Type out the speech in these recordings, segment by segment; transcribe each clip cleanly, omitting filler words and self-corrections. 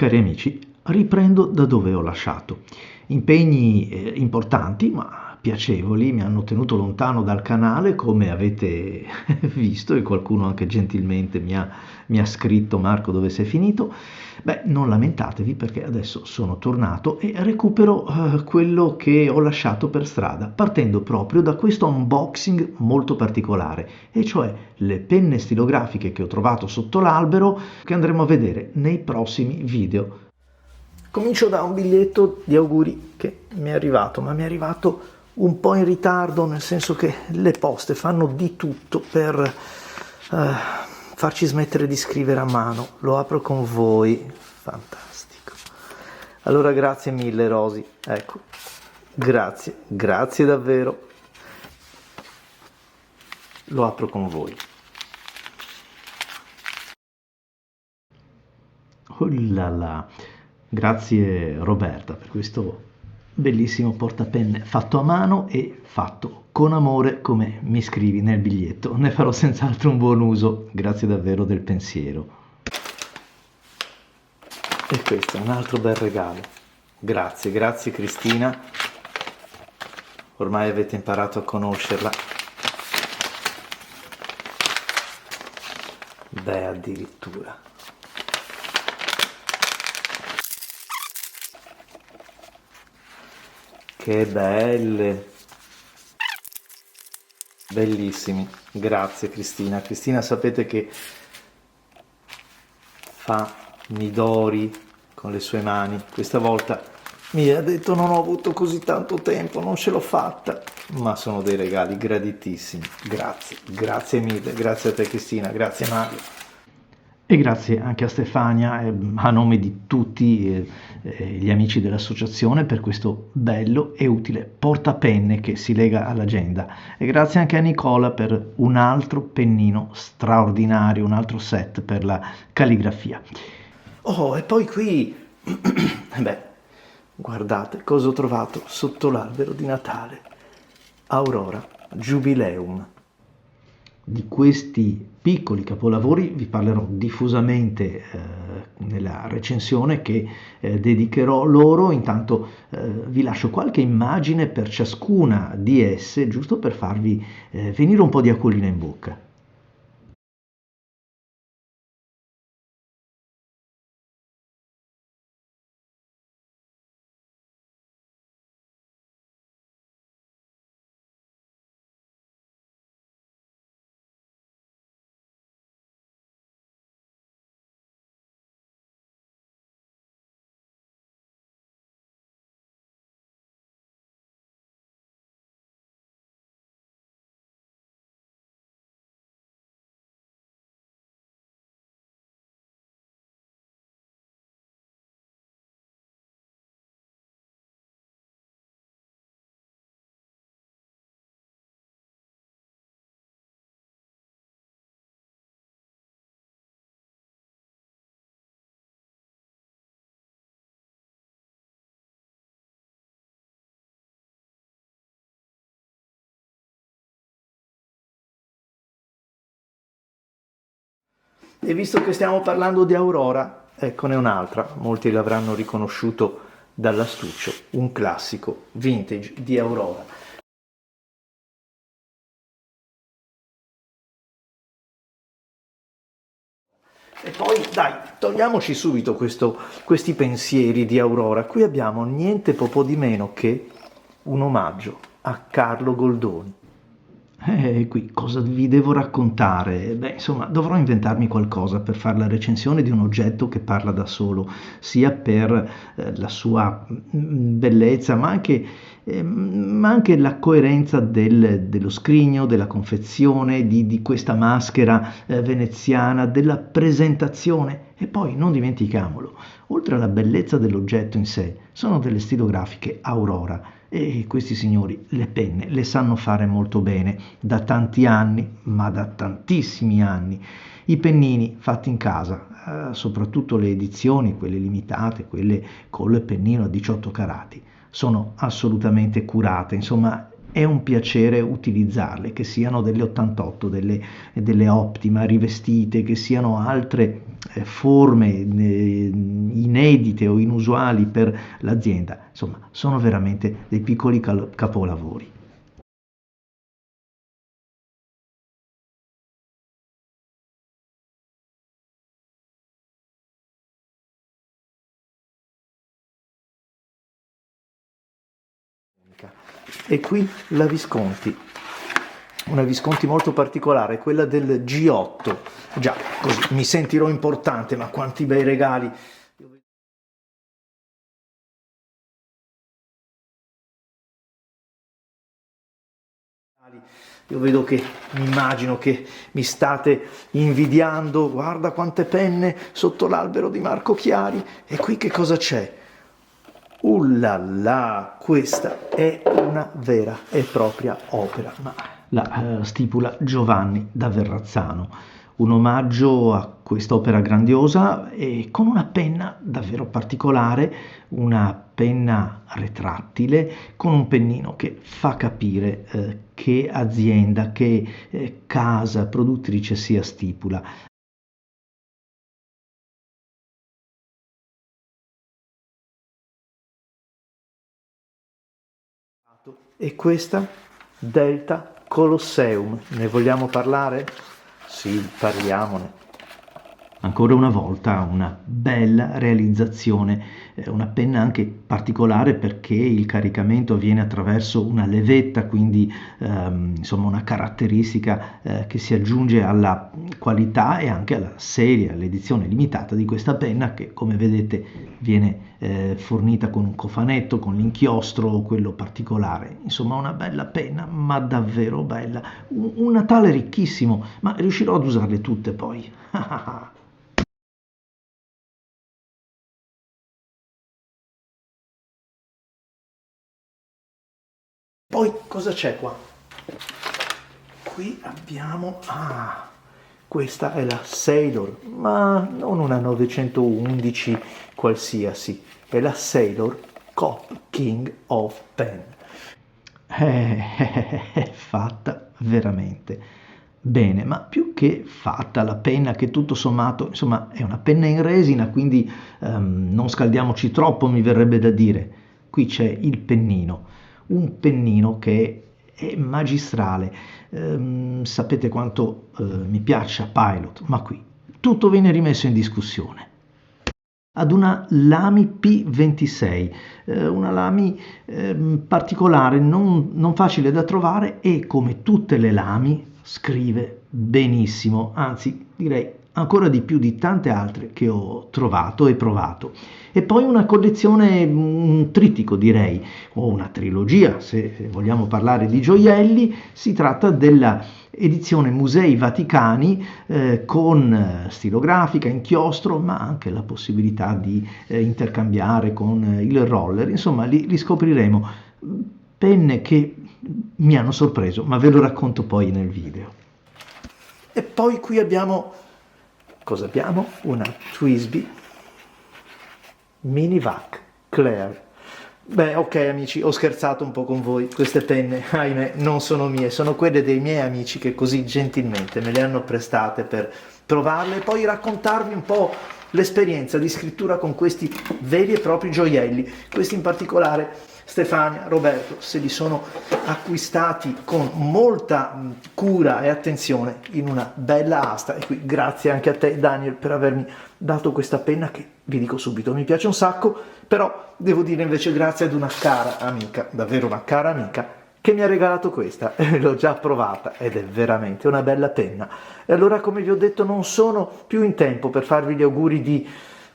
Cari amici, riprendo da dove ho lasciato. Impegni importanti ma piacevoli mi hanno tenuto lontano dal canale, come avete visto, e qualcuno anche gentilmente mi ha scritto: Marco, dove sei finito? Beh, non lamentatevi, perché adesso sono tornato e recupero quello che ho lasciato per strada, partendo proprio da questo unboxing molto particolare, e cioè le penne stilografiche che ho trovato sotto l'albero, che andremo a vedere nei prossimi video. Comincio da un biglietto di auguri che mi è arrivato, ma mi è arrivato un po' in ritardo, nel senso che le poste fanno di tutto per farci smettere di scrivere a mano. Lo apro con voi, fantastico. Allora, grazie mille Rosy, ecco, grazie davvero. Lo apro con voi. Oh là là. Grazie Roberta per questo bellissimo portapenne fatto a mano e fatto con amore, come mi scrivi nel biglietto. Ne farò senz'altro un buon uso, grazie davvero del pensiero. E questo è un altro bel regalo. Grazie Cristina. Ormai avete imparato a conoscerla. Beh, addirittura. Che belle, bellissimi, grazie Cristina. Cristina, sapete che fa midori con le sue mani. Questa volta mi ha detto: non ho avuto così tanto tempo, non ce l'ho fatta, ma sono dei regali graditissimi. Grazie mille, grazie a te Cristina, grazie Mario. E grazie anche a Stefania, a nome di tutti gli amici dell'associazione, per questo bello e utile portapenne che si lega all'agenda. E grazie anche a Nicola per un altro pennino straordinario, un altro set per la calligrafia. Oh, e poi qui, beh, guardate cosa ho trovato sotto l'albero di Natale. Aurora Jubileum. Di questi piccoli capolavori vi parlerò diffusamente nella recensione che dedicherò loro. Intanto vi lascio qualche immagine per ciascuna di esse, giusto per farvi venire un po' di acquolina in bocca. E visto che stiamo parlando di Aurora, eccone un'altra, molti l'avranno riconosciuto dall'astuccio, un classico vintage di Aurora. E poi dai, togliamoci subito questi pensieri di Aurora. Qui abbiamo niente po' di meno che un omaggio a Carlo Goldoni. Qui cosa vi devo raccontare? Beh, insomma, dovrò inventarmi qualcosa per fare la recensione di un oggetto che parla da solo, sia per la sua bellezza, ma anche la coerenza dello scrigno, della confezione, di questa maschera veneziana, della presentazione. E poi non dimentichiamolo, oltre alla bellezza dell'oggetto in sé, sono delle stilografiche Aurora. E questi signori le penne le sanno fare molto bene, da tanti anni, ma da tantissimi anni. I pennini fatti in casa, soprattutto le edizioni, quelle limitate, quelle col pennino a 18 carati, sono assolutamente curate. Insomma, è un piacere utilizzarle, che siano delle 88, delle Optima rivestite, che siano altre forme in inedite o inusuali per l'azienda. Insomma, sono veramente dei piccoli capolavori. E qui la Visconti, una Visconti molto particolare, quella del G8. Già, così mi sentirò importante, ma quanti bei regali! Io vedo che, mi immagino che mi state invidiando, guarda quante penne sotto l'albero di Marco Chiari, e qui che cosa c'è? Là, questa è una vera e propria opera, ma la stipula Giovanni da Verrazzano, un omaggio a quest'opera grandiosa e con una penna davvero particolare, una penna retrattile con un pennino che fa capire che azienda, che casa produttrice sia Stipula. E questa Delta Colosseum, ne vogliamo parlare? Sì, parliamone. Ancora una volta una bella realizzazione, una penna anche particolare perché il caricamento avviene attraverso una levetta, quindi insomma una caratteristica che si aggiunge alla qualità e anche alla serie, all'edizione limitata di questa penna che, come vedete, viene fornita con un cofanetto, con l'inchiostro, quello particolare. Insomma, una bella penna, ma davvero bella. Un Natale ricchissimo, ma riuscirò ad usarle tutte poi. Poi cosa c'è qua? Qui abbiamo... questa è la Sailor, ma non una 911 qualsiasi, è la Sailor Cop King of Pen. È fatta veramente bene, ma più che fatta la penna, che tutto sommato, insomma, è una penna in resina, quindi non scaldiamoci troppo, mi verrebbe da dire. Qui c'è il pennino, un pennino che è magistrale. Sapete quanto mi piaccia Pilot, ma qui tutto viene rimesso in discussione. Ad una Lamy P26, una Lamy particolare, non facile da trovare e come tutte le Lamy scrive benissimo, anzi direi ancora di più di tante altre che ho trovato e provato. E poi una collezione, un trittico direi, o una trilogia se vogliamo parlare di gioielli. Si tratta della edizione Musei Vaticani con stilografica, inchiostro, ma anche la possibilità di intercambiare con il roller. Insomma, li scopriremo. Penne che mi hanno sorpreso, ma ve lo racconto poi nel video. E poi qui abbiamo, cosa abbiamo? Una Twisby Mini Vac Claire. Beh, ok amici, ho scherzato un po' con voi, queste penne, ahimè, non sono mie, sono quelle dei miei amici che così gentilmente me le hanno prestate per provarle e poi raccontarvi un po' l'esperienza di scrittura con questi veri e propri gioielli. Questi in particolare Stefania, Roberto, se li sono acquistati con molta cura e attenzione in una bella asta. E qui grazie anche a te Daniel per avermi dato questa penna che, vi dico subito, mi piace un sacco, però devo dire invece grazie ad una cara amica, davvero una cara amica, che mi ha regalato questa, l'ho già provata ed è veramente una bella penna. E allora, come vi ho detto, non sono più in tempo per farvi gli auguri di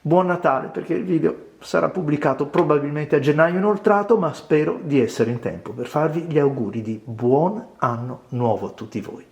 Buon Natale, perché il video sarà pubblicato probabilmente a gennaio inoltrato, ma spero di essere in tempo per farvi gli auguri di buon anno nuovo a tutti voi.